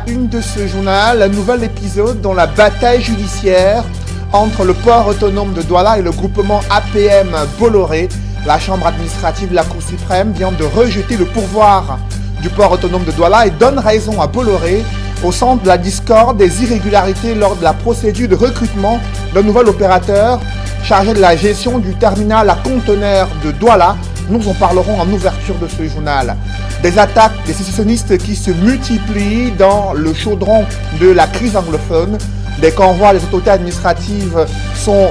une de ce journal, un nouvel épisode dans la bataille judiciaire entre le port autonome de Douala et le groupement APM Bolloré. La chambre administrative de la Cour suprême vient de rejeter le pourvoi du port autonome de Douala et donne raison à Bolloré au centre de la discorde des irrégularités lors de la procédure de recrutement d'un nouvel opérateur chargé de la gestion du terminal à conteneurs de Douala. Nous en parlerons en ouverture de ce journal. Des attaques des sécessionnistes qui se multiplient dans le chaudron de la crise anglophone. Des convois des autorités administratives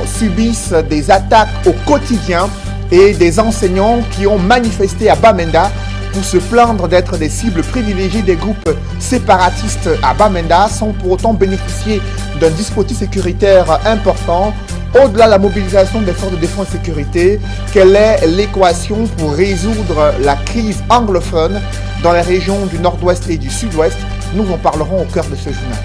subissent des attaques au quotidien et des enseignants qui ont manifesté à Bamenda pour se plaindre d'être des cibles privilégiées des groupes séparatistes à Bamenda sans pour autant bénéficier d'un dispositif sécuritaire important. Au-delà de la mobilisation des forces de défense et sécurité, quelle est l'équation pour résoudre la crise anglophone dans les régions du nord-ouest et du sud-ouest? Nous en parlerons au cœur de ce journal.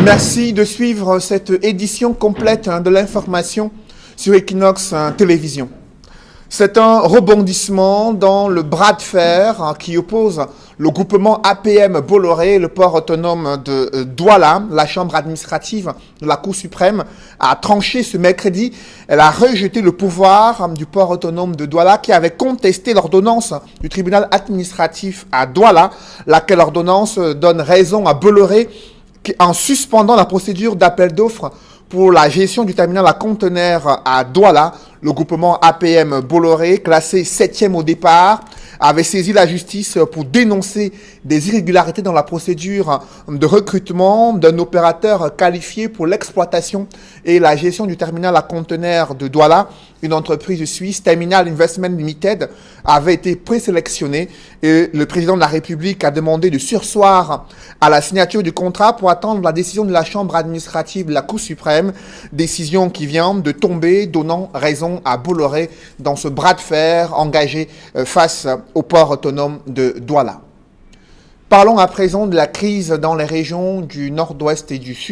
Merci de suivre cette édition complète de l'information sur Equinox Télévision. C'est un rebondissement dans le bras de fer qui oppose le groupement APM Bolloré et le port autonome de Douala. La chambre administrative de la Cour suprême a tranché ce mercredi. Elle a rejeté le pouvoir du port autonome de Douala qui avait contesté l'ordonnance du tribunal administratif à Douala, laquelle ordonnance donne raison à Bolloré en suspendant la procédure d'appel d'offres pour la gestion du terminal à conteneurs à Douala. Le groupement APM Bolloré, classé 7e au départ, avait saisi la justice pour dénoncer des irrégularités dans la procédure de recrutement d'un opérateur qualifié pour l'exploitation et la gestion du terminal à conteneurs de Douala. Une entreprise suisse, Terminal Investment Limited, avait été présélectionnée et le président de la République a demandé de surseoir à la signature du contrat pour attendre la décision de la chambre administrative de la Cour suprême, décision qui vient de tomber, donnant raison à Bolloré dans ce bras de fer engagé face au port autonome de Douala. Parlons à présent de la crise dans les régions du nord-ouest et du sud.